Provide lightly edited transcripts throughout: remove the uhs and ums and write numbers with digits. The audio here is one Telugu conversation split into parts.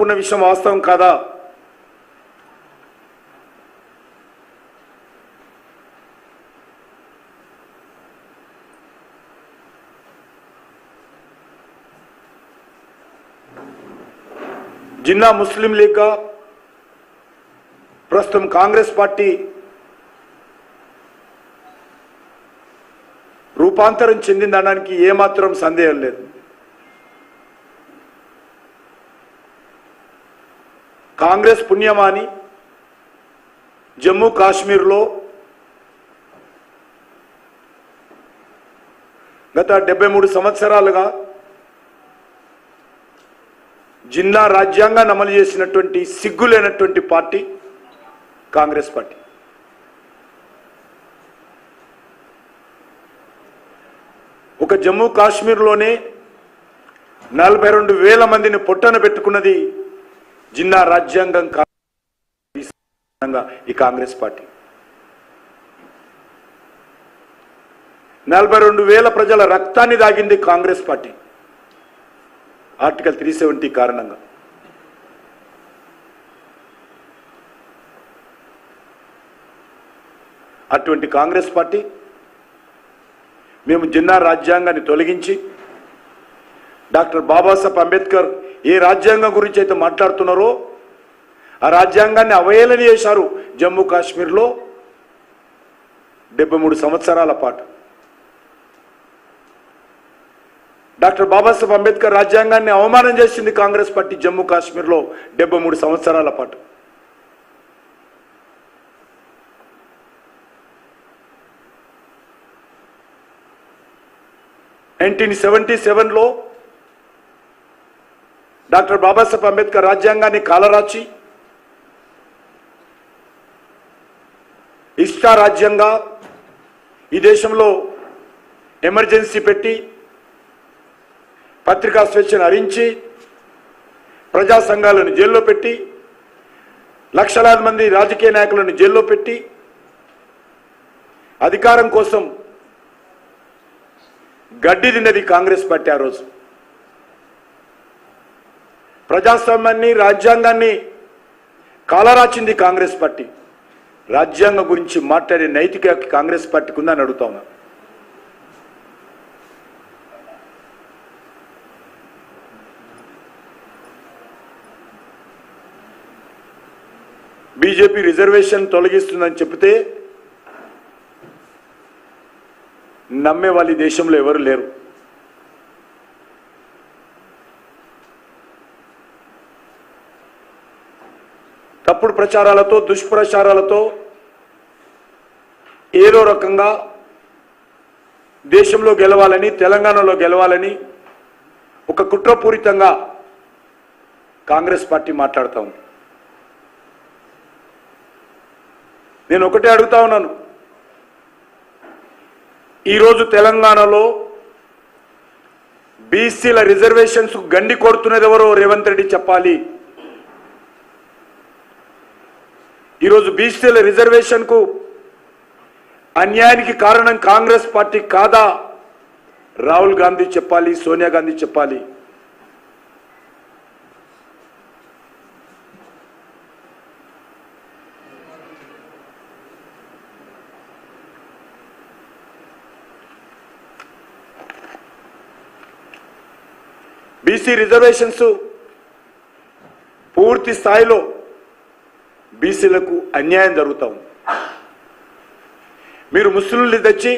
ఉన్న విషయం వాస్తవం కాదా? జిన్నా ముస్లిం లీగ్ ప్రస్తుతం కాంగ్రెస్ పార్టీ రూపాంతరం చెందిందనడానికి ఏమాత్రం సందేహం లేదు. కాంగ్రెస్ పుణ్యమాని జమ్మూ కాశ్మీర్లో గత 73 సంవత్సరాలుగా జిన్నా రాజ్యాంగాన్ని అమలు చేసినటువంటి సిగ్గులేనటువంటి పార్టీ కాంగ్రెస్ పార్టీ. ఒక జమ్మూ కాశ్మీర్లోనే 42,000 మందిని పొట్టన పెట్టుకున్నది జిన్నా రాజ్యాంగం ఈ కాంగ్రెస్ పార్టీ. 42,000 ప్రజల రక్తాన్ని దాగింది కాంగ్రెస్ పార్టీ ఆర్టికల్ 370 కారణంగా. అటువంటి కాంగ్రెస్ పార్టీ మేము జిన్నా రాజ్యాంగాన్ని తొలగించి డాక్టర్ బాబాసాహెబ్ అంబేద్కర్ ఏ రాజ్యాంగం గురించి అయితే మాట్లాడుతున్నారో ఆ రాజ్యాంగాన్ని అవహేళన చేశారు జమ్మూ కాశ్మీర్లో 73 సంవత్సరాల పాటు. డాక్టర్ బాబాసాహెబ్ అంబేద్కర్ రాజ్యాంగాన్ని అవమానం చేసింది కాంగ్రెస్ పార్టీ జమ్మూ కాశ్మీర్లో 73 సంవత్సరాల పాటు. లో డాక్టర్ బాబాసాహెబ్ అంబేద్కర్ రాజ్యాంగాన్ని కాలరాచి ఇష్టా రాజ్యంగా ఈ దేశంలో ఎమర్జెన్సీ పెట్టి పత్రికా స్వేచ్ఛను హరించి ప్రజా సంఘాలను జైల్లో పెట్టి లక్షలాది మంది రాజకీయ నాయకులను జైల్లో పెట్టి అధికారం కోసం గడ్డి తిన్నది కాంగ్రెస్ పార్టీ. ఆ రోజు ప్రజాస్వామ్యాన్ని రాజ్యాంగాన్ని కాలరాచింది కాంగ్రెస్ పార్టీ. రాజ్యాంగం గురించి మాట్లాడే నైతిక కాంగ్రెస్ పార్టీకి ఉందని అడుగుతా ఉన్నా. బీజేపీ రిజర్వేషన్ తొలగిస్తుందని చెబితే నమ్మే వాళ్ళు ఈ దేశంలో ఎవరు లేరు. తప్పుడు ప్రచారాలతో దుష్ప్రచారాలతో ఏదో రకంగా దేశంలో గెలవాలని తెలంగాణలో గెలవాలని ఒక కుట్రపూరితంగా కాంగ్రెస్ పార్టీ మాట్లాడుతూ ఉంది. నేను ఒకటే అడుగుతా ఉన్నాను, ఈరోజు తెలంగాణలో బీసీల రిజర్వేషన్స్ గండి కొడుతున్నది ఎవరో రేవంత్ రెడ్డి చెప్పాలి. ఈరోజు బీసీల రిజర్వేషన్కు అన్యాయానికి కారణం కాంగ్రెస్ పార్టీ కాదా? రాహుల్ గాంధీ చెప్పాలి, సోనియా గాంధీ చెప్పాలి. బీసీ రిజర్వేషన్స్ పూర్తి స్థాయిలో బీసీలకు అన్యాయం జరుగుతూ ఉంది. మీరు ముస్లింలు తెచ్చి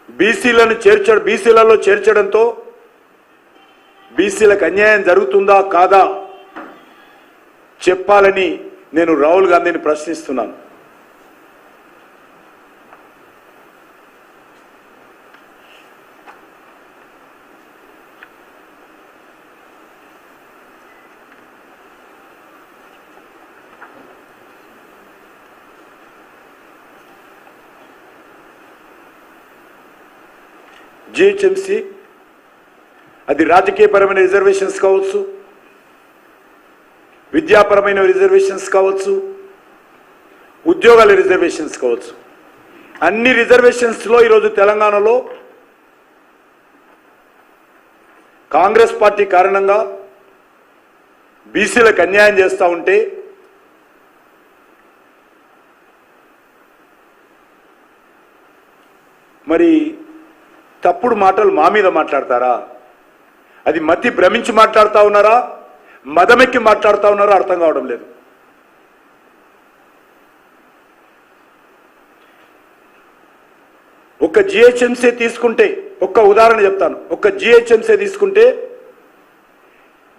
బీసీలలో చేర్చడంతో బీసీలకు అన్యాయం జరుగుతుందా కాదా చెప్పాలని నేను రాహుల్ గాంధీని ప్రశ్నిస్తున్నాను. జిహెచ్ఎంసీ అది రాజకీయపరమైన రిజర్వేషన్స్ కావచ్చు, విద్యాపరమైన రిజర్వేషన్స్ కావచ్చు, ఉద్యోగాల రిజర్వేషన్స్ కావచ్చు, అన్ని రిజర్వేషన్స్లో ఈరోజు తెలంగాణలో కాంగ్రెస్ పార్టీ కారణంగా బీసీలకు అన్యాయం చేస్తూ ఉంటే మరి తప్పుడు మాటలు మా మీద మాట్లాడతారా? అది మతి భ్రమించి మాట్లాడుతూ ఉన్నారా, మదమెక్కి మాట్లాడుతూ ఉన్నారా అర్థం కావడం లేదు. ఒక జిహెచ్ఎంసీ తీసుకుంటే, ఒక్క ఉదాహరణ చెప్తాను, ఒక జిహెచ్ఎంసీ తీసుకుంటే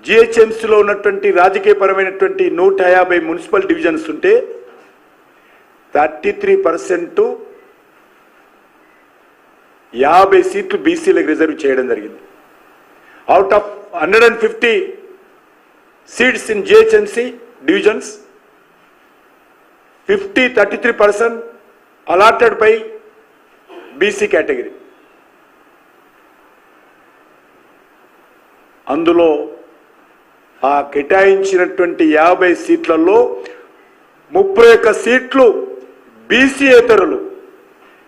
జిహెచ్ఎంసీలో ఉన్నటువంటి రాజకీయపరమైనటువంటి 150 మున్సిపల్ డివిజన్స్ ఉంటే 33% 50 సీట్లు బీసీలకు రిజర్వ్ చేయడం జరిగింది. Out of 150 seats in GHMC divisions 33% allotted by BC category. అందులో ఆ కేటాయించినటువంటి 50 సీట్లలో 31 సీట్లు బీసీయేతరులు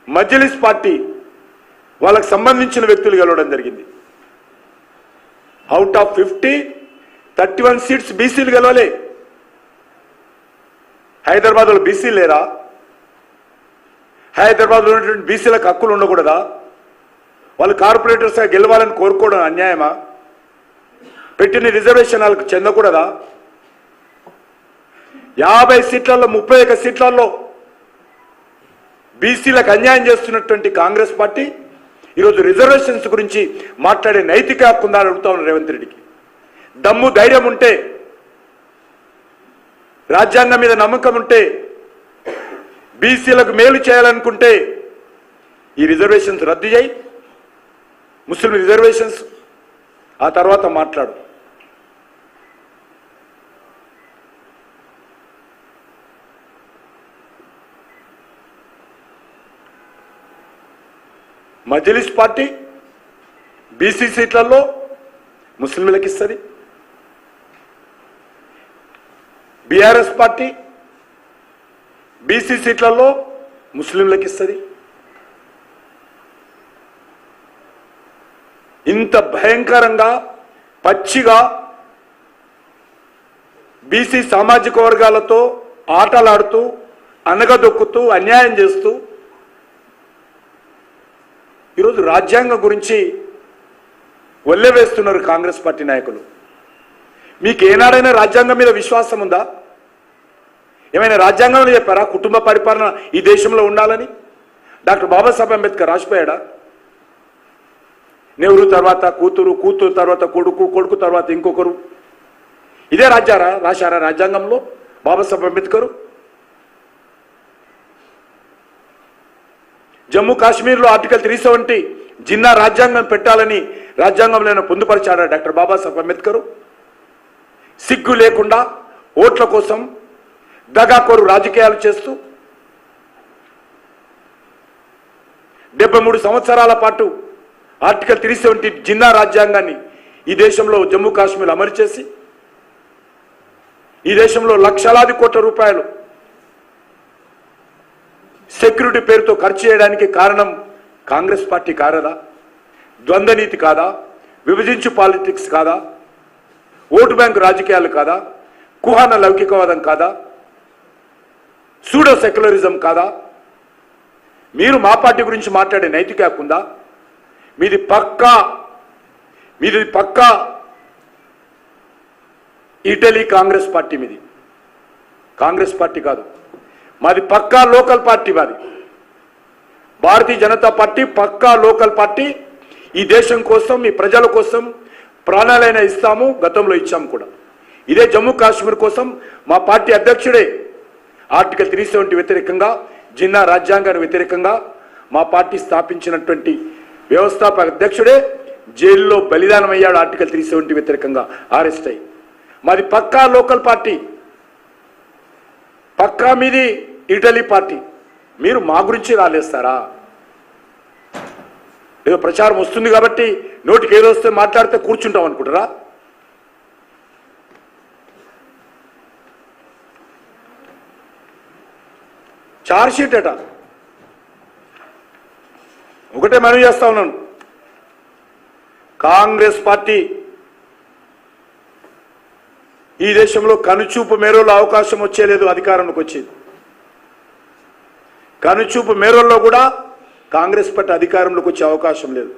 మజ్లిస్ పార్టీ వాళ్ళకు సంబంధించిన వ్యక్తులు గెలవడం జరిగింది. అవుట్ ఆఫ్ 50 31 సీట్స్ బీసీలు గెలవలే. హైదరాబాద్లో బీసీ లేరా? హైదరాబాద్లో ఉన్నటువంటి బీసీలకు హక్కులు ఉండకూడదా? వాళ్ళు కార్పొరేటర్స్గా గెలవాలని కోరుకోవడం అన్యాయమా? పెట్టిన రిజర్వేషన్ వాళ్ళకు చెందకూడదా? 50 సీట్లలో 31 సీట్లలో బీసీలకు అన్యాయం చేస్తున్నటువంటి కాంగ్రెస్ పార్టీ ఈరోజు రిజర్వేషన్స్ గురించి మాట్లాడే నైతిక హక్కు ఉందని అడుగుతా ఉన్నారు రేవంత్ రెడ్డికి. దమ్ము ధైర్యం ఉంటే, రాజ్యాంగం మీద నమ్మకం ఉంటే, బీసీలకు మేలు చేయాలనుకుంటే ఈ రిజర్వేషన్స్ రద్దు చేయి, ముస్లిం రిజర్వేషన్స్, ఆ తర్వాత మాట్లాడు. మజ్లిస్ పార్టీ బీసీ సీట్లలో ముస్లింలకు ఇస్తుంది, బీఆర్ఎస్ పార్టీ బీసీ సీట్లలో ముస్లింలకు ఇస్తుంది. ఇంత భయంకరంగా పచ్చిగా బీసీ సామాజిక వర్గాలతో ఆటలాడుతూ అనగదొక్కుతూ అన్యాయం చేస్తూ ఈరోజు రాజ్యాంగం గురించి ఒల్లెవేస్తున్నారు కాంగ్రెస్ పార్టీ నాయకులు. మీకు ఏనాడైనా రాజ్యాంగం మీద విశ్వాసం ఉందా? ఏమైనా రాజ్యాంగంలో చెప్పారా కుటుంబ పరిపాలన ఈ దేశంలో ఉండాలని? డాక్టర్ బాబాసాహెబ్ అంబేద్కర్ రాసిపోయాడా? నెహ్రూ తర్వాత కూతురు, కూతురు తర్వాత కొడుకు, కొడుకు తర్వాత ఇంకొకరు, ఇదే రాశారా రాజ్యాంగంలో బాబాసాహెబ్ అంబేద్కర్? జమ్మూ కాశ్మీర్లో ఆర్టికల్ 370 జిన్నా రాజ్యాంగం పెట్టాలని రాజ్యాంగంలో పొందుపరిచాడా డాక్టర్ బాబాసాహెబ్ అంబేద్కర్? సిగ్గు లేకుండా ఓట్ల కోసం దగాకోరు రాజకీయాలు చేస్తూ 73 సంవత్సరాల పాటు ఆర్టికల్ 370 జిన్నా రాజ్యాంగాన్ని ఈ దేశంలో జమ్మూ కాశ్మీర్ అమలు చేసి ఈ దేశంలో లక్షలాది కోట్ల రూపాయలు సెక్యూరిటీ పేరుతో ఖర్చు చేయడానికి కారణం కాంగ్రెస్ పార్టీ కారదా? ద్వంద్వనీతి కాదా? విభజించు పాలిటిక్స్ కాదా? ఓటు బ్యాంకు రాజకీయాలు కాదా? కుహాన లౌకికవాదం కాదా? సూడో సెక్యులరిజం కాదా? మీరు మా పార్టీ గురించి మాట్లాడే నైతిక హక్కు ఉందా? మీది పక్కా ఇటలీ కాంగ్రెస్ పార్టీ. మీది కాంగ్రెస్ పార్టీ కాదు, మాది పక్కా లోకల్ పార్టీ. మాది భారతీయ జనతా పార్టీ పక్కా లోకల్ పార్టీ. ఈ దేశం కోసం, ఈ ప్రజల కోసం ప్రాణాలైనా ఇస్తాము, గతంలో ఇచ్చాము కూడా. ఇదే జమ్మూ కాశ్మీర్ కోసం మా పార్టీ అధ్యక్షుడే ఆర్టికల్ 370 వ్యతిరేకంగా, జిన్నా రాజ్యాంగానికి వ్యతిరేకంగా మా పార్టీ స్థాపించినటువంటి వ్యవస్థాపక అధ్యక్షుడే జైల్లో బలిదానం అయ్యాడు ఆర్టికల్ 370 వ్యతిరేకంగా అరెస్ట్ అయ్యి. మాది పక్కా లోకల్ పార్టీ, పక్కా మీది ఇటలీ పార్టీ. మీరు మా గురించి రాలేస్తారా? ఏదో ప్రచారం వస్తుంది కాబట్టి నోటికి ఏదో వస్తే మాట్లాడితే కూర్చుంటాం అనుకుంటారా? చార్జ్ షీట్ అట ఒకటే మనవి చేస్తా ఉన్నాను, కాంగ్రెస్ పార్టీ ఈ దేశంలో కనుచూపు మేరలో అవకాశం వచ్చేలేదు అధికారంలోకి వచ్చేది. కనుచూపు మేరల్లో కూడా కాంగ్రెస్ పార్టీ అధికారంలోకి వచ్చే అవకాశం లేదు.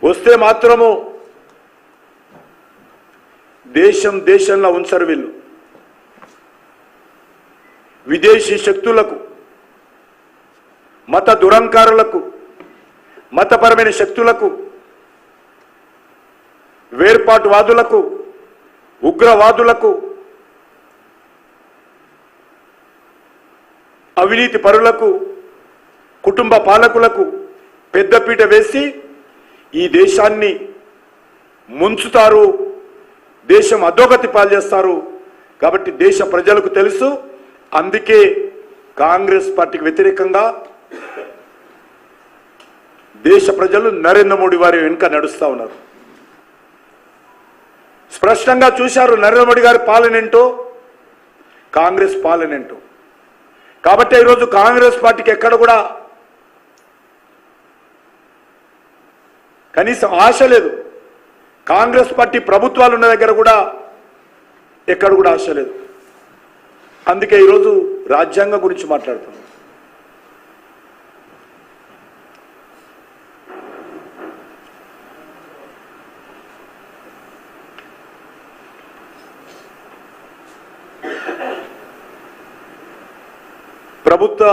వస్తే మాత్రము దేశంలో ఉంచరు వీళ్ళు. విదేశీ శక్తులకు, మత దురంకారులకు, మతపరమైన శక్తులకు, వేర్పాటువాదులకు, ఉగ్రవాదులకు, అవినీతి పరులకు, కుటుంబ పాలకులకు పెద్దపీట వేసి ఈ దేశాన్ని ముంచుతారు, దేశం అధోగతి పాల్చేస్తారు. కాబట్టి దేశ ప్రజలకు తెలుసు. అందుకే కాంగ్రెస్ పార్టీకి వ్యతిరేకంగా దేశ ప్రజలు నరేంద్ర మోడీ వారి వెనుక నడుస్తూ ఉన్నారు. స్పష్టంగా చూశారు నరేంద్ర మోడీ గారి పాలనేంటో, కాంగ్రెస్ పాలనేంటో. కాబట్టి ఈరోజు కాంగ్రెస్ పార్టీకి ఎక్కడ కూడా కనీసం ఆశ లేదు. కాంగ్రెస్ పార్టీ ప్రభుత్వాలు ఉన్న దగ్గర కూడా ఎక్కడ కూడా ఆశ లేదు. అందుకే ఈరోజు రాజ్యాంగం గురించి మాట్లాడుతున్నాం. ప్రభుత్వ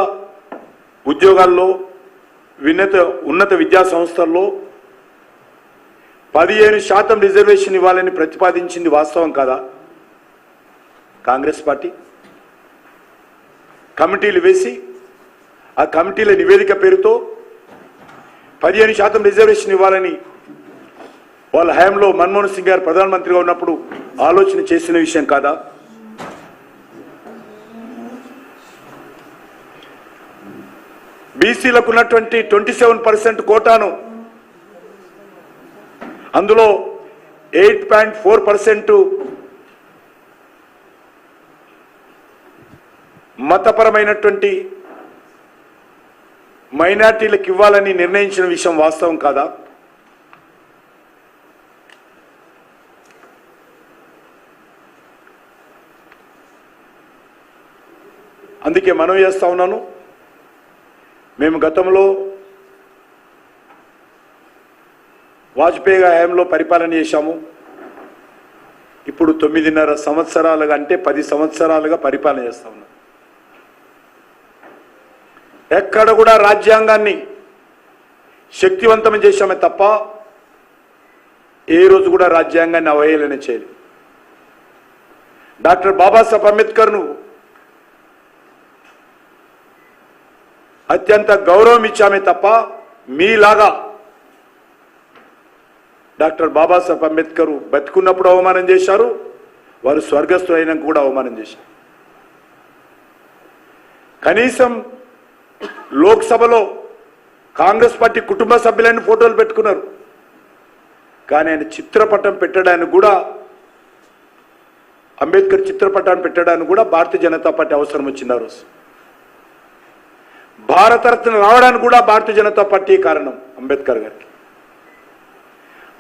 ఉద్యోగాల్లో, ఉన్నత విద్యా సంస్థల్లో 15% రిజర్వేషన్ ఇవ్వాలని ప్రతిపాదించింది వాస్తవం కాదా? కాంగ్రెస్ పార్టీ కమిటీలు వేసి ఆ కమిటీల నివేదిక పేరుతో 15% రిజర్వేషన్ ఇవ్వాలని వాళ్ళ హయాంలో మన్మోహన్ సింగ్ గారు ప్రధానమంత్రిగా ఉన్నప్పుడు ఆలోచన చేసిన విషయం కాదా? బీసీలకు ఉన్నటువంటి 27% కోటాను, అందులో 8.4% మతపరమైనటువంటి మైనార్టీలకు ఇవ్వాలని నిర్ణయించిన విషయం వాస్తవం కాదా? అందుకే మనం చేస్తా ఉన్నాను. మేము గతంలో వాజ్పేయి హయాంలో పరిపాలన చేశాము. ఇప్పుడు 9.5 సంవత్సరాలుగా, అంటే 10 సంవత్సరాలుగా పరిపాలన చేస్తా ఉన్నాం. ఎక్కడ కూడా రాజ్యాంగాన్ని శక్తివంతం చేశామే తప్ప ఏ రోజు కూడా రాజ్యాంగాన్ని అవహేళన చేయలేదు. డాక్టర్ బాబాసాహెబ్ అంబేద్కర్ను అత్యంత గౌరవం ఇచ్చామే తప్ప మీలాగా డాక్టర్ బాబాసాహెబ్ అంబేద్కర్ బతుకున్నప్పుడు అవమానం చేశారు, వారు స్వర్గస్థులైనాక కూడా అవమానం చేశారు. కనీసం లోక్సభలో కాంగ్రెస్ పార్టీ కుటుంబ సభ్యులైన ఫోటోలు పెట్టుకున్నారు, కానీ ఆయన చిత్రపటం పెట్టడానికి కూడా, అంబేద్కర్ చిత్రపటాన్ని పెట్టడానికి కూడా భారతీయ జనతా పార్టీ అవసరం వచ్చింది. ఆ రోజు భారతరత్న రావడానికి కూడా భారతీయ జనతా పార్టీ కారణం అంబేద్కర్ గారికి.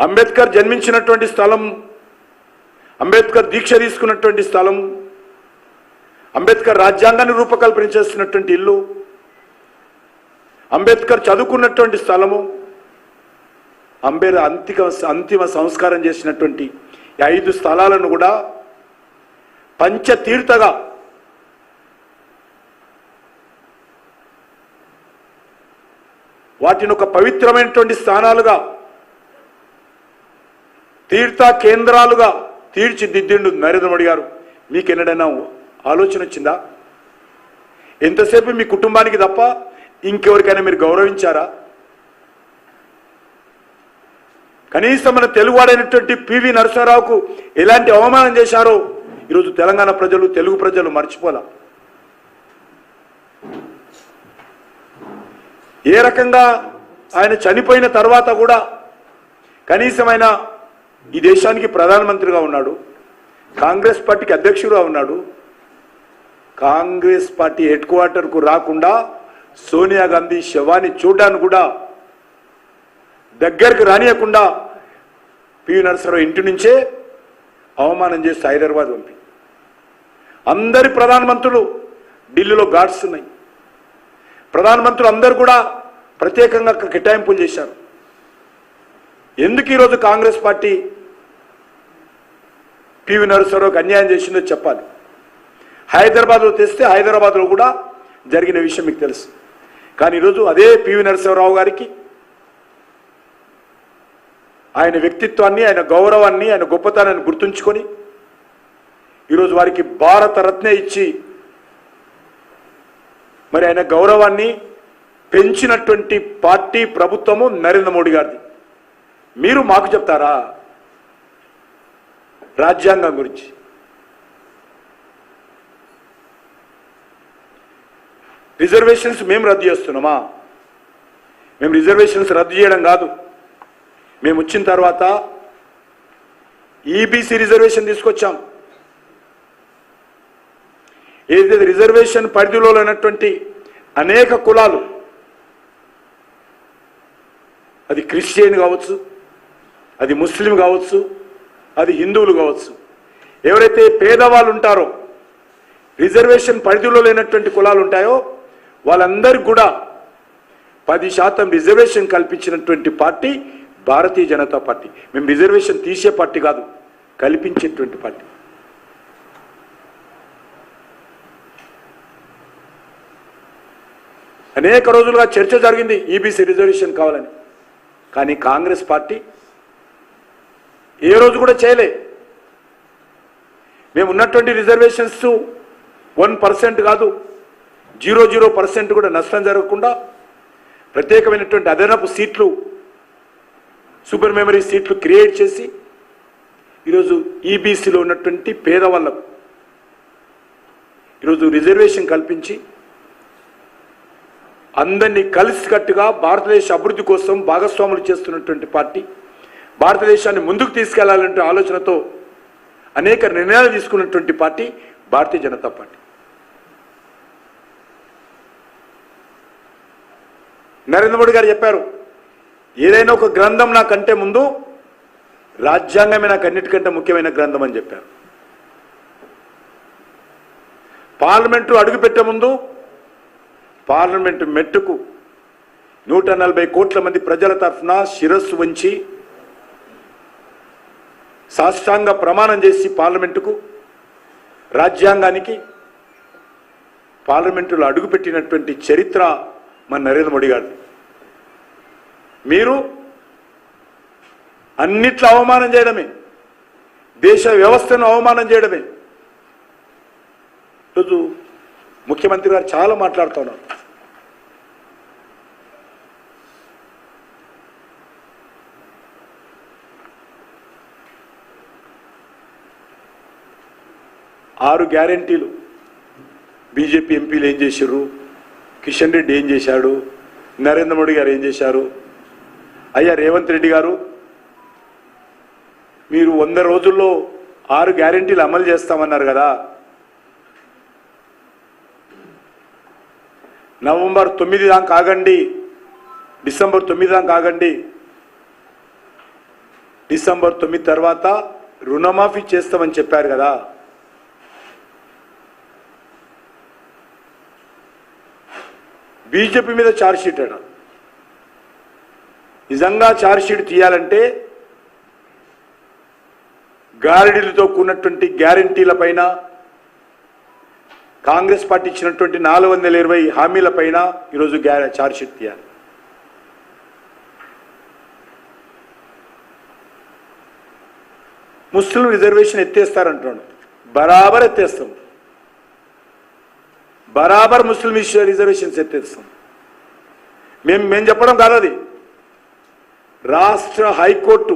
అంబేద్కర్ జన్మించినటువంటి స్థలం, అంబేద్కర్ దీక్ష తీసుకున్నటువంటి స్థలం, అంబేద్కర్ రాజ్యాంగాన్ని రూపకల్పన చేస్తున్నటువంటి ఇల్లు, అంబేద్కర్ చదువుకున్నటువంటి స్థలము, అంతిమ సంస్కారం చేసినటువంటి 5 స్థలాలను కూడా పంచతీర్థగా వాటిని ఒక పవిత్రమైనటువంటి స్థానాలుగా, తీర్థ కేంద్రాలుగా తీర్చిదిద్దిండు నరేంద్ర మోడీ గారు. మీకు ఎన్నడైనా ఆలోచన వచ్చిందా? ఎంతసేపు మీ కుటుంబానికి తప్ప ఇంకెవరికైనా మీరు గౌరవించారా? కనీసం మన తెలుగువాడైనటువంటి పివి నరసింహారావుకు ఎలాంటి అవమానం చేశారో ఈరోజు తెలంగాణ ప్రజలు, తెలుగు ప్రజలు మర్చిపోలా. ఏ రకంగా ఆయన చనిపోయిన తర్వాత కూడా కనీసం ఆయన ఈ దేశానికి ప్రధానమంత్రిగా ఉన్నాడు, కాంగ్రెస్ పార్టీకి అధ్యక్షుడుగా ఉన్నాడు. కాంగ్రెస్ పార్టీ హెడ్ క్వార్టర్కు రాకుండా సోనియా గాంధీ శవాన్ని చూడడానికి కూడా దగ్గరికి రానియకుండా పివి నరసింహారావు ఇంటి నుంచే అవమానం చేసి హైదరాబాద్ పంపి అందరి ప్రధానమంత్రులు ఢిల్లీలో గార్డ్స్ ఉన్నాయి. ప్రధానమంత్రులు అందరూ కూడా ప్రత్యేకంగా కేటాయింపులు చేశారు. ఎందుకు ఈరోజు కాంగ్రెస్ పార్టీ పివి నరసింహారావుకి అన్యాయం చేసిందో చెప్పాలి. హైదరాబాద్లో తెస్తే హైదరాబాద్లో కూడా జరిగిన విషయం మీకు తెలుసు. కానీ ఈరోజు అదే పివి నరసింహారావు గారికి ఆయన వ్యక్తిత్వాన్ని, ఆయన గౌరవాన్ని, ఆయన గొప్పతనాన్ని గుర్తుంచుకొని ఈరోజు వారికి భారతరత్న ఇచ్చి మరి ఆయన గౌరవాన్ని పెంచినటువంటి పార్టీ ప్రభుత్వము నరేంద్ర మోడీ గారిది. మీరు మాకు చెప్తారా రాజ్యాంగం గురించి? రిజర్వేషన్స్ మేము రద్దు చేస్తున్నామా? మేము రిజర్వేషన్స్ రద్దు చేయడం కాదు. మేము వచ్చిన తర్వాత ఈబీసీ రిజర్వేషన్ తీసుకొచ్చాం. ఏదైతే రిజర్వేషన్ పరిధిలో ఉన్నటువంటి అనేక కులాలు, అది క్రిస్టియన్ కావచ్చు, అది ముస్లిం కావచ్చు, అది హిందువులు కావచ్చు, ఎవరైతే పేదవాళ్ళు ఉంటారో, రిజర్వేషన్ పరిధిలో లేనటువంటి కులాలు ఉంటాయో వాళ్ళందరికీ కూడా 10% రిజర్వేషన్ కల్పించినటువంటి పార్టీ భారతీయ జనతా పార్టీ. మేము రిజర్వేషన్ తీసే పార్టీ కాదు, కల్పించేటువంటి పార్టీ. అనేక రోజులుగా చర్చ జరిగింది ఈబీసీ రిజర్వేషన్ కావాలని. కానీ కాంగ్రెస్ పార్టీ ఏ రోజు కూడా చేయలే. మేము ఉన్నటువంటి రిజర్వేషన్స్ 1% కాదు, 0% కూడా నష్టం జరగకుండా ప్రత్యేకమైనటువంటి అదనపు సీట్లు, సూపర్ మెమరీ సీట్లు క్రియేట్ చేసి ఈరోజు ఈబీసీలో ఉన్నటువంటి పేదవాళ్ళకు ఈరోజు రిజర్వేషన్ కల్పించి అందరినీ కలిసికట్టుగా భారతదేశ అభివృద్ధి కోసం భాగస్వాములు చేస్తున్నటువంటి పార్టీ, భారతదేశాన్ని ముందుకు తీసుకెళ్లాలంటే ఆలోచనతో అనేక నిర్ణయాలు తీసుకున్నటువంటి పార్టీ భారతీయ జనతా పార్టీ. నరేంద్ర మోడీ గారు చెప్పారు, ఏదైనా ఒక గ్రంథం నాకంటే ముందు రాజ్యాంగమే నాకు అన్నిటికంటే ముఖ్యమైన గ్రంథం అని చెప్పారు. పార్లమెంటు అడుగుపెట్టే ముందు పార్లమెంటు మెట్టుకు 140 కోట్ల మంది ప్రజల తరఫున శిరస్సు వంచి సాష్టాంగ ప్రమాణం చేసి పార్లమెంటుకు, రాజ్యాంగానికి, పార్లమెంటులో అడుగుపెట్టినటువంటి చరిత్ర మన నరేంద్ర మోడీ గారు. మీరు అన్నిట్లో అవమానం చేయడమే, దేశ వ్యవస్థను అవమానం చేయడమే. ఈరోజు ముఖ్యమంత్రి గారు చాలా మాట్లాడుతున్నారు. ఆరు గ్యారెంటీలు బీజేపీ ఎంపీలు ఏం చేశారు, కిషన్ రెడ్డి ఏం చేశాడు, నరేంద్ర మోడీ గారు ఏం చేశారు? అయ్యా రేవంత్ రెడ్డి గారు, మీరు 100 రోజుల్లో 6 గ్యారెంటీలు అమలు చేస్తామన్నారు కదా. నవంబర్ 9 దాకా ఆగండి, డిసెంబర్ 9 దాకా ఆగండి. డిసెంబర్ 9 తర్వాత రుణమాఫీ చేస్తామని చెప్పారు కదా. బీజేపీ మీద ఛార్జ్ షీట్ అట. నిజంగా ఛార్జ్ షీట్ తీయాలంటే గారడీలతో కూడినటువంటి గ్యారంటీల పైన, కాంగ్రెస్ పార్టీ ఇచ్చినటువంటి 420 హామీల పైన ఈరోజు ఛార్జ్ షీట్ తీయాలి. ముస్లిం రిజర్వేషన్ ఎత్తేస్తారంటున్నాడు. బరాబర్ ఎత్తేస్తాం, బరాబర్ ముస్లిం రిజర్వేషన్స్ ఎత్తేస్తాం. మేము చెప్పడం కాదు, అది రాష్ట్ర హైకోర్టు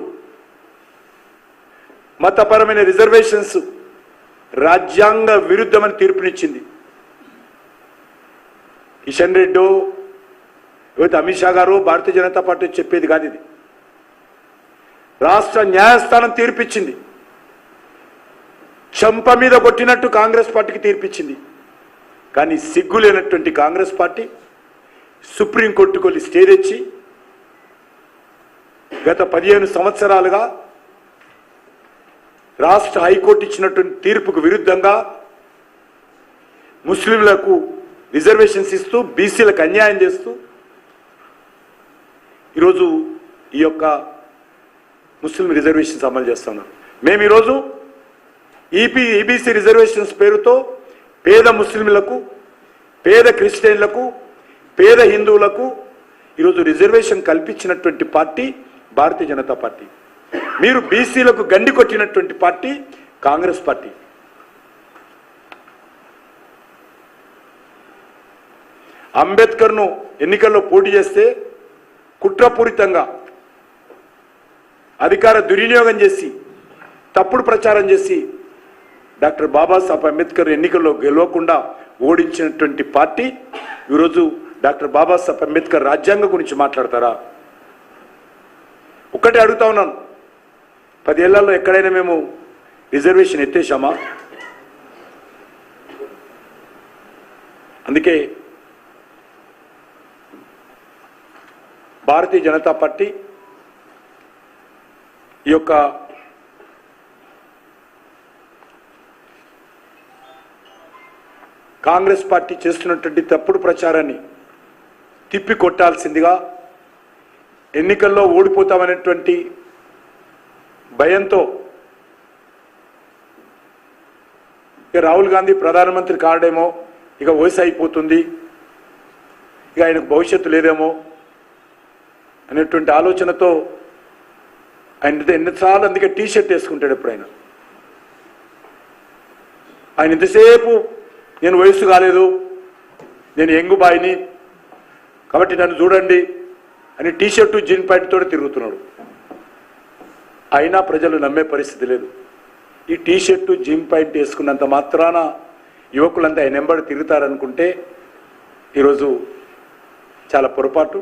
మతపరమైన రిజర్వేషన్స్ రాజ్యాంగ విరుద్ధమని తీర్పునిచ్చింది. కిషన్ రెడ్డి, లేకపోతే అమిత్ షా గారు, భారతీయ జనతా పార్టీ చెప్పేది కాదు. ఇది రాష్ట్ర న్యాయస్థానం తీర్పిచ్చింది. చెంప మీద కొట్టినట్టు కాంగ్రెస్ పార్టీకి తీర్పిచ్చింది. కానీ సిగ్గు లేనటువంటి కాంగ్రెస్ పార్టీ సుప్రీంకోర్టుకు వెళ్ళి స్టే తెచ్చి గత 15 సంవత్సరాలుగా రాష్ట్ర హైకోర్టు ఇచ్చినటువంటి తీర్పుకు విరుద్ధంగా ముస్లింలకు రిజర్వేషన్స్ ఇస్తూ బీసీలకు అన్యాయం చేస్తూ ఈరోజు ఈ యొక్క ముస్లిం రిజర్వేషన్స్ అమలు చేస్తున్నారు. మేము ఈరోజు ఈబీసీ రిజర్వేషన్స్ పేరుతో పేద ముస్లింలకు, పేద క్రిస్టియన్లకు, పేద హిందువులకు ఈరోజు రిజర్వేషన్ కల్పించినటువంటి పార్టీ భారతీయ జనతా పార్టీ. మీరు బీసీలకు గండి కొట్టినటువంటి పార్టీ కాంగ్రెస్ పార్టీ. అంబేద్కర్ను ఎన్నికల్లో పోటీ చేస్తే కుట్రపూరితంగా అధికార దుర్వినియోగం చేసి తప్పుడు ప్రచారం చేసి డాక్టర్ బాబాసాహెబ్ అంబేద్కర్ ఎన్నికల్లో గెలవకుండా ఓడించినటువంటి పార్టీ ఈరోజు డాక్టర్ బాబాసాహెబ్ అంబేద్కర్ రాజ్యాంగం గురించి మాట్లాడతారా? ఒక్కటే అడుగుతా ఉన్నాను, 10 ఏళ్లలో ఎక్కడైనా మేము రిజర్వేషన్ ఎత్తేసామా? అందుకే భారతీయ జనతా పార్టీ ఈ యొక్క కాంగ్రెస్ పార్టీ చేస్తున్నటువంటి తప్పుడు ప్రచారాన్ని తిప్పి కొట్టాల్సిందిగా, ఎన్నికల్లో ఓడిపోతామనేటువంటి భయంతో ఇక రాహుల్ గాంధీ ప్రధానమంత్రి కాడేమో, ఇక వయసు అయిపోతుంది, ఇక ఆయనకు భవిష్యత్తు లేదేమో అనేటువంటి ఆలోచనతో ఆయన ఎన్నిసార్లు అందుకే టీషర్ట్ వేసుకుంటాడు. ఎప్పుడైనా ఆయన ఎంతసేపు నేను వయసు కాలేదు, నేను యంగ్ బాయ్ని కాబట్టి నన్ను చూడండి అని టీషర్టు జీన్ ప్యాంట్తో తిరుగుతున్నాడు. అయినా ప్రజలు నమ్మే పరిస్థితి లేదు. ఈ టీషర్టు జీన్ ప్యాంట్ వేసుకున్నంత మాత్రాన యువకులంతా ఆయన వెంబడి తిరుగుతారనుకుంటే ఈరోజు చాలా పొరపాటు.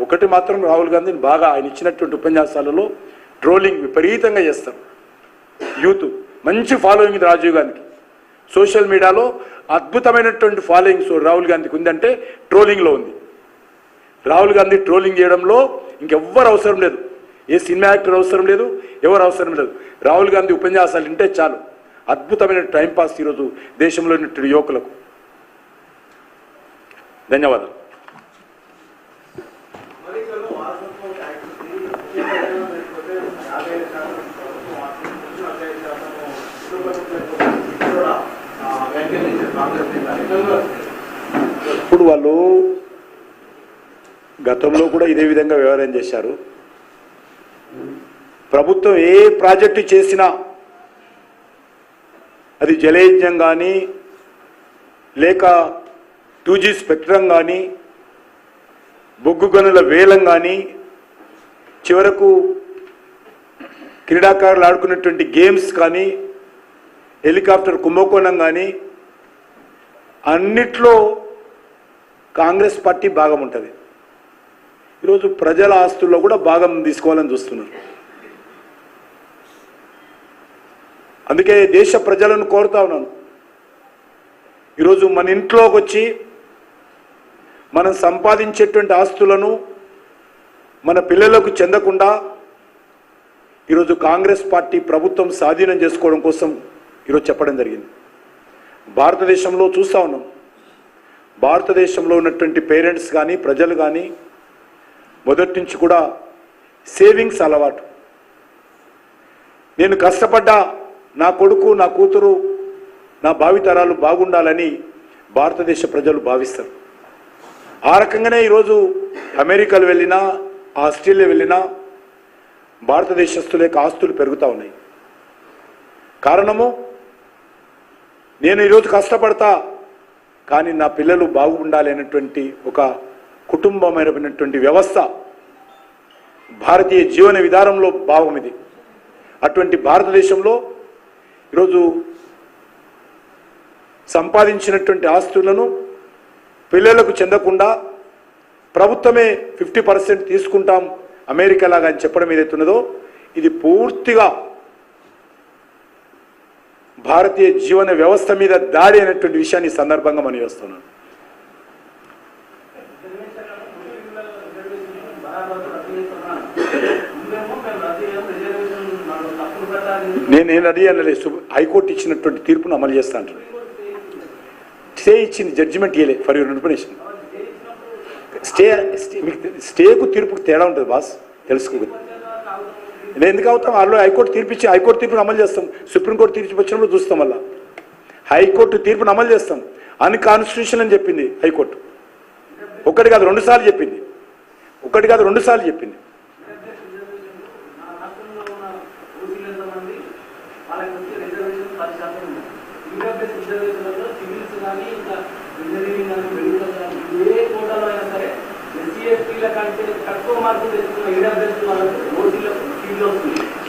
ఒకటి మాత్రం రాహుల్ గాంధీని బాగా ఆయన ఇచ్చినటువంటి ఉపన్యాసాలలో ట్రోలింగ్ విపరీతంగా చేస్తారు. యూత్ మంచి ఫాలోయింగ్ రాజీవ్ గాంధీకి సోషల్ మీడియాలో అద్భుతమైనటువంటి ఫాలోయింగ్ రాహుల్ గాంధీకి ఉందంటే ట్రోలింగ్లో ఉంది. రాహుల్ గాంధీ ట్రోలింగ్ చేయడంలో ఇంకెవ్వరు అవసరం లేదు, ఏ సినిమా యాక్టర్ అవసరం లేదు, ఎవరు అవసరం లేదు. రాహుల్ గాంధీ ఉపన్యాసాలు వింటే చాలు, అద్భుతమైన టైంపాస్ ఈరోజు దేశంలో ఉన్నటువంటి యువకులకు. ధన్యవాదాలు. ఇప్పుడు వాళ్ళు గతంలో కూడా ఇదే విధంగా వ్యవహారం చేశారు. ప్రభుత్వం ఏ ప్రాజెక్టు చేసినా అది జలయజ్ఞం కానీ లేక 2G స్పెక్ట్రమ్ కానీ బొగ్గు గనుల వేలం కానీ చివరకు క్రీడాకారులు ఆడుకున్నటువంటి గేమ్స్ కానీ హెలికాప్టర్ కుంభకోణం కానీ అన్నిట్లో కాంగ్రెస్ పార్టీ భాగం ఉంటుంది. ఈరోజు ప్రజల ఆస్తుల్లో కూడా భాగం తీసుకోవాలని చూస్తున్నారు. అందుకే దేశ ప్రజలను కోరుతా ఉన్నాను, ఈరోజు మన ఇంట్లోకి వచ్చి మనం సంపాదించేటువంటి ఆస్తులను మన పిల్లలకు చెందకుండా ఈరోజు కాంగ్రెస్ పార్టీ ప్రభుత్వం స్వాధీనం చేసుకోవడం కోసం ఈరోజు చెప్పడం జరిగింది. భారతదేశంలో చూస్తూ ఉన్నాం, భారతదేశంలో ఉన్నటువంటి పేరెంట్స్ కానీ ప్రజలు కానీ మొదటి నుంచి కూడా సేవింగ్స్ అలవాటు. నేను కష్టపడ్డా నా కొడుకు, నా కూతురు, నా భావితరాలు బాగుండాలని భారతదేశ ప్రజలు భావిస్తారు. ఆ రకంగానే ఈరోజు అమెరికాలు వెళ్ళినా, ఆస్ట్రేలియా వెళ్ళినా భారతదేశస్తుల యొక్క ఆస్తులు పెరుగుతూ ఉన్నాయి. కారణము, నేను ఈరోజు కష్టపడతా కానీ నా పిల్లలు బాగుండాలి అనేటువంటి ఒక కుటుంబమైనటువంటి వ్యవస్థ భారతీయ జీవన విధానంలో భాగం ఇది. అటువంటి భారతదేశంలో ఈరోజు సంపాదించినటువంటి ఆస్తులను పిల్లలకు చెందకుండా ప్రభుత్వమే 50% తీసుకుంటాం అమెరికా లాగా అని చెప్పడం ఏదైతున్నదో ఇది పూర్తిగా భారతీయ జీవన వ్యవస్థ మీద దాడి అనేటువంటి విషయాన్ని సందర్భంగా మనం చేస్తున్నాను. నేను అడిగాను, హైకోర్టు ఇచ్చినటువంటి తీర్పును అమలు చేస్తా అంటారు. స్టే ఇచ్చింది, జడ్జిమెంట్ ఇవ్వలే. ఫర్ యువర్ ఇన్ఫర్మేషన్, స్టేకు తీర్పుకు తేడా ఉంటుంది బాస్, తెలుసుకోదు. నేను ఎందుకు అవుతాం? వాళ్ళు హైకోర్టు తీర్పు ఇచ్చి హైకోర్టు తీర్పును అమలు చేస్తాం. సుప్రీంకోర్టు తీర్పు వచ్చినప్పుడు చూస్తాం. వల్ల హైకోర్టు తీర్పును అమలు చేస్తాం. అన్కాన్స్టిట్యూషన్ అని చెప్పింది హైకోర్టు. ఒకటి కాదు 2 సార్లు చెప్పింది. ఒకటి కాదు 2 సార్లు చెప్పింది.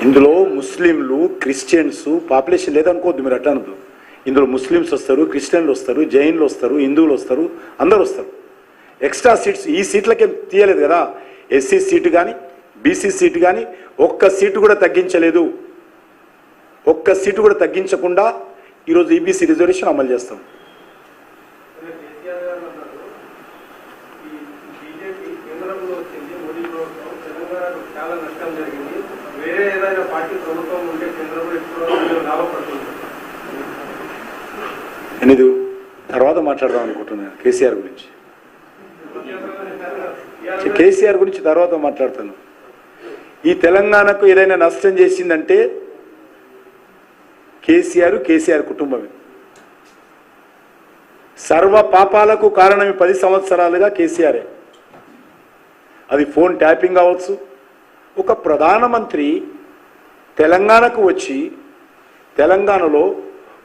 ఇందులో ముస్లింలు, క్రిస్టియన్స్ పాపులేషన్ లేదనుకోవద్దు మీరు. అట్లా అనదు. ఇందులో ముస్లిమ్స్ వస్తారు, క్రిస్టియన్లు వస్తారు, జైన్లు వస్తారు, హిందువులు వస్తారు, అందరు వస్తారు. ఎక్స్ట్రా సీట్స్ ఈ సీట్లకేం తీయలేదు కదా. ఎస్సీ సీటు కానీ, బీసీ సీటు కానీ ఒక్క సీటు కూడా తగ్గించలేదు. ఒక్క సీటు కూడా తగ్గించకుండా ఈరోజు ఈబీసీ రిజర్వేషన్ అమలు చేస్తాం. నేను తర్వాత మాట్లాడదాం అనుకుంటున్నాను కేసీఆర్ గురించి. కేసీఆర్ గురించి తర్వాత మాట్లాడతాను. ఈ తెలంగాణకు ఏదైనా నష్టం చేసిందంటే కేసీఆర్ కుటుంబమే. సర్వ పాపాలకు కారణం 10 సంవత్సరాలుగా కేసీఆరే. అది ఫోన్ ట్యాపింగ్ కావచ్చు. ఒక ప్రధానమంత్రి తెలంగాణకు వచ్చి తెలంగాణలో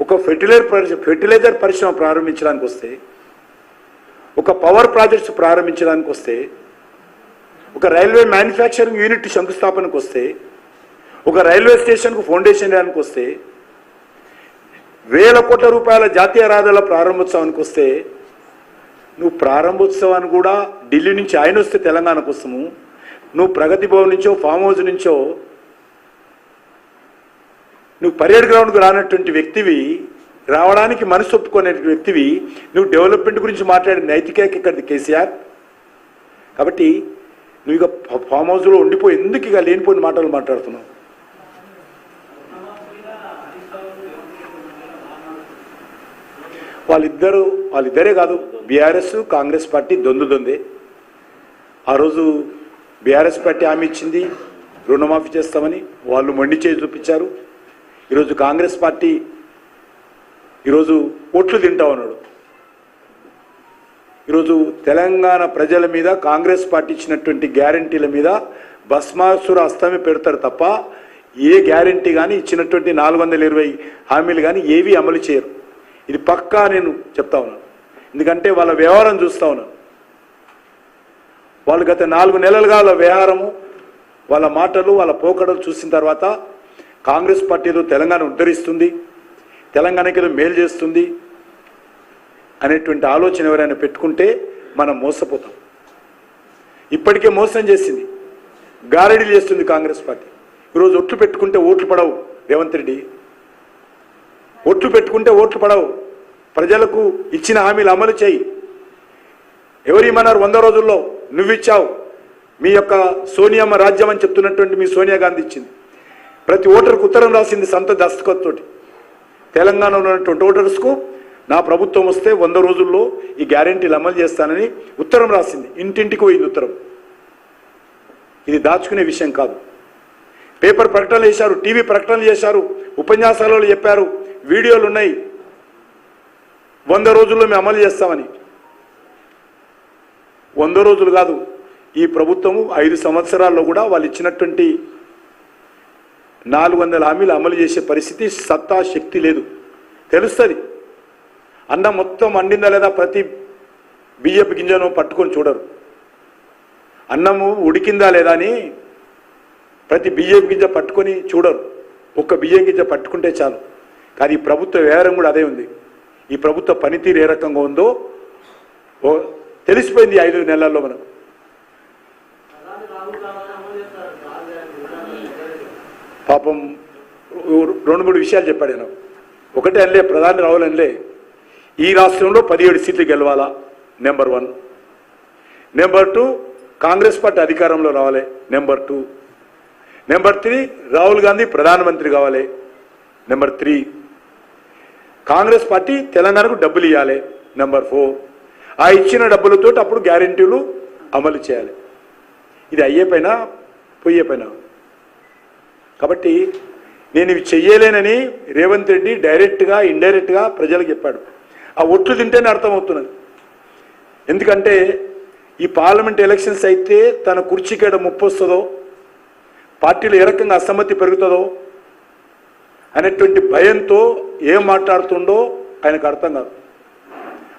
ఒక ఫెర్టిలైజర్ పరిశ్రమ ప్రారంభించడానికి వస్తే, ఒక పవర్ ప్రాజెక్ట్స్ ప్రారంభించడానికి వస్తే, ఒక రైల్వే మ్యానుఫ్యాక్చరింగ్ యూనిట్ శంకుస్థాపనకు వస్తే, ఒక రైల్వే స్టేషన్కు ఫౌండేషన్ వేయడానికి వస్తే, వేల కోట్ల రూపాయల జాతీయ రహదారుల ప్రారంభోత్సవానికి వస్తే, నువ్వు ప్రారంభోత్సవాన్ని కూడా ఢిల్లీ నుంచి ఆయన వస్తే తెలంగాణ కోసము, నువ్వు ప్రగతి భవన్ నుంచో ఫామ్ హౌస్ నుంచో నువ్వు పరేడ్ గ్రౌండ్కు రానటువంటి వ్యక్తివి, రావడానికి మనసు ఒప్పుకునే వ్యక్తివి, నువ్వు డెవలప్మెంట్ గురించి మాట్లాడే నైతికత ఇక్కడిది కేసీఆర్. కాబట్టి నువ్వు ఇక ఫామ్ హౌస్లో ఉండిపోయి ఎందుకు ఇక లేనిపోయిన మాటలు మాట్లాడుతున్నావు? వాళ్ళిద్దరే కాదు, బీఆర్ఎస్ కాంగ్రెస్ పార్టీ దొందే. ఆ రోజు బీఆర్ఎస్ పార్టీ హామీ ఇచ్చింది రుణమాఫీ చేస్తామని, వాళ్ళు మొండి చేసి చూపించారు. ఈరోజు కాంగ్రెస్ పార్టీ ఈరోజు ఓట్లు తింటా ఉన్నాడు. ఈరోజు తెలంగాణ ప్రజల మీద కాంగ్రెస్ పార్టీ ఇచ్చినటువంటి గ్యారంటీల మీద భస్మాసుర అస్తమే పెడతారు తప్ప ఏ గ్యారంటీ కానీ ఇచ్చినటువంటి 420 హామీలు కానీ ఏవి అమలు చేయరు. ఇది పక్కా నేను చెప్తా ఉన్నాను. ఎందుకంటే వాళ్ళ వ్యవహారం చూస్తూ ఉన్నాను. వాళ్ళు గత 4 నెలలుగా వాళ్ళ వ్యవహారము, వాళ్ళ మాటలు, వాళ్ళ పోకడలు చూసిన తర్వాత కాంగ్రెస్ పార్టీ ఏదో తెలంగాణ ఉద్ధరిస్తుంది, తెలంగాణకి ఏదో మేలు చేస్తుంది అనేటువంటి ఆలోచన ఎవరైనా పెట్టుకుంటే మనం మోసపోతాం. ఇప్పటికే మోసం చేసింది, గారడీలు చేస్తుంది కాంగ్రెస్ పార్టీ. ఈరోజు ఒట్లు పెట్టుకుంటే ఓట్లు పడవు. రేవంత్ రెడ్డి ఓట్లు పెట్టుకుంటే ఓట్లు పడవు. ప్రజలకు ఇచ్చిన హామీలు అమలు చేయి. ఎవరేమన్నారు 100 రోజుల్లో? నువ్విచ్చావు. మీ యొక్క సోనియమ్మ రాజ్యం అని చెప్తున్నటువంటి మీ సోనియా గాంధీ ఇచ్చింది. ప్రతి ఓటర్కు ఉత్తరం రాసింది సొంత దస్తఖత్తోటి. తెలంగాణలో ఉన్నటువంటి ఓటర్స్కు నా ప్రభుత్వం వస్తే 100 రోజుల్లో ఈ గ్యారెంటీలు అమలు చేస్తానని ఉత్తరం రాసింది. ఇంటింటికి పోయింది ఉత్తరం. ఇది దాచుకునే విషయం కాదు. పేపర్ ప్రకటనలు చేశారు, టీవీ ప్రకటనలు చేశారు, ఉపన్యాసాలలో చెప్పారు, వీడియోలు ఉన్నాయి. 100 రోజుల్లో మేము అమలు చేస్తామని. 100 రోజులు కాదు, ఈ ప్రభుత్వము 5 సంవత్సరాల్లో కూడా వాళ్ళు ఇచ్చినటువంటి 400 హామీలు అమలు చేసే పరిస్థితి, సత్తా, శక్తి లేదు. తెలుస్తుంది. అన్నం మొత్తం వండిందా లేదా ప్రతి బియ్యపు గింజను పట్టుకొని చూడరు. అన్నము ఉడికిందా లేదా అని ప్రతి బియ్యపు గింజ పట్టుకొని చూడరు. ఒక్క బియ్యం గింజ పట్టుకుంటే చాలు. కానీ ఈ ప్రభుత్వ వ్యవహారం కూడా అదే ఉంది. ఈ ప్రభుత్వ పనితీరు ఏ రకంగా ఉందో తెలిసిపోయింది 5 నెలల్లో మనకు. పాపం 2-3 విషయాలు చెప్పాడు నేను. ఒకటే అనలే, ప్రధాని రావాలనిలే, ఈ రాష్ట్రంలో 17 సీట్లు గెలవాలా, నెంబర్ 1. నెంబర్ 2, కాంగ్రెస్ పార్టీ అధికారంలో రావాలి, నెంబర్ 2. నెంబర్ 3, రాహుల్ గాంధీ ప్రధానమంత్రి కావాలి. నెంబర్ 3, కాంగ్రెస్ పార్టీ తెలంగాణకు డబ్బులు ఇవ్వాలి. నెంబర్ 4, ఆ ఇచ్చిన డబ్బులతో అప్పుడు గ్యారెంటీలు అమలు చేయాలి. ఇది అయ్యే పైన పోయే పైన. కాబట్టి నేను ఇవి చెయ్యలేనని రేవంత్ రెడ్డి డైరెక్ట్గా ఇండైరెక్ట్గా ప్రజలకు చెప్పాడు. ఆ ఒట్లు తింటేనే అర్థమవుతున్నది. ఎందుకంటే ఈ పార్లమెంట్ ఎలక్షన్స్ అయితే తన కుర్చీకేడ ముప్పు వస్తుందో, పార్టీలు ఏ రకంగా అసమ్మతి పెరుగుతుందో అనేటువంటి భయంతో ఏం మాట్లాడుతుండో ఆయనకు అర్థం కాదు.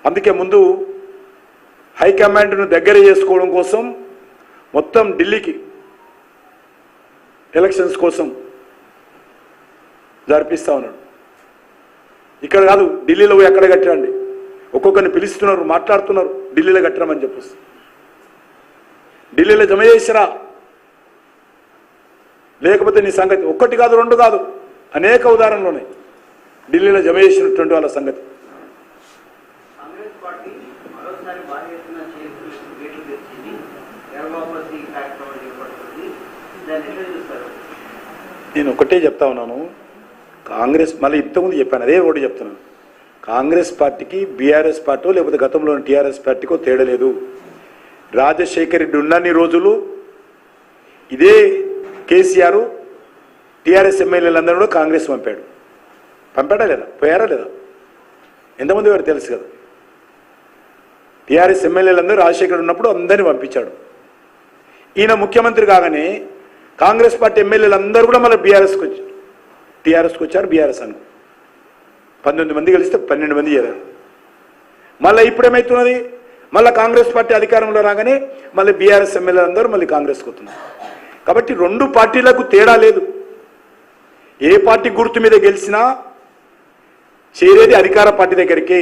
అందుకే ముందు హైకమాండ్ను దగ్గర చేసుకోవడం కోసం మొత్తం ఢిల్లీకి ఎలక్షన్స్ కోసం జరిపిస్తా ఉన్నాడు. ఇక్కడ కాదు, ఢిల్లీలో ఎక్కడ కట్టండి, ఒక్కొక్కరిని పిలుస్తున్నారు, మాట్లాడుతున్నారు, ఢిల్లీలో కట్టమని చెప్పేసి. ఢిల్లీలో జమ చేసిరా, లేకపోతే నీ సంగతి. ఒక్కటి కాదు, 2 కాదు, అనేక ఉదాహరణలు ఉన్నాయి ఢిల్లీలో జమ చేసినటువంటి వాళ్ళ సంగతి. నేను ఒకటే చెప్తా ఉన్నాను, కాంగ్రెస్ మళ్ళీ ఇంతకుముందు చెప్పాను, అదే ఒకటి చెప్తున్నాను. కాంగ్రెస్ పార్టీకి బీఆర్ఎస్ పార్టీ లేకపోతే గతంలోని టీఆర్ఎస్ పార్టీకో తేడా లేదు. రాజశేఖర రెడ్డి ఉన్నన్ని రోజులు ఇదే కేసీఆర్ టీఆర్ఎస్ ఎమ్మెల్యేలందరూ కూడా కాంగ్రెస్ పంపాడా లేదా, పోయారా లేదా, ఎంతమంది వారు తెలుసు కదా. టీఆర్ఎస్ ఎమ్మెల్యేలందరూ రాజశేఖర్ ఉన్నప్పుడు అందరినీ పంపించాడు. ఈయన ముఖ్యమంత్రి కాగానే కాంగ్రెస్ పార్టీ ఎమ్మెల్యేలందరూ కూడా మళ్ళీ టీఆర్ఎస్కి వచ్చారు. బీఆర్ఎస్ అను 19 మంది కలిస్తే 12 మంది చేరారు. మళ్ళీ ఇప్పుడు ఏమవుతున్నది, మళ్ళీ కాంగ్రెస్ పార్టీ అధికారంలో రాగానే మళ్ళీ బీఆర్ఎస్ ఎమ్మెల్యేలందరూ మళ్ళీ కాంగ్రెస్కి వస్తున్నారు. కాబట్టి 2 పార్టీలకు తేడా లేదు. ఏ పార్టీ గుర్తు మీద గెలిచినా చేరేది అధికార పార్టీ దగ్గరికి.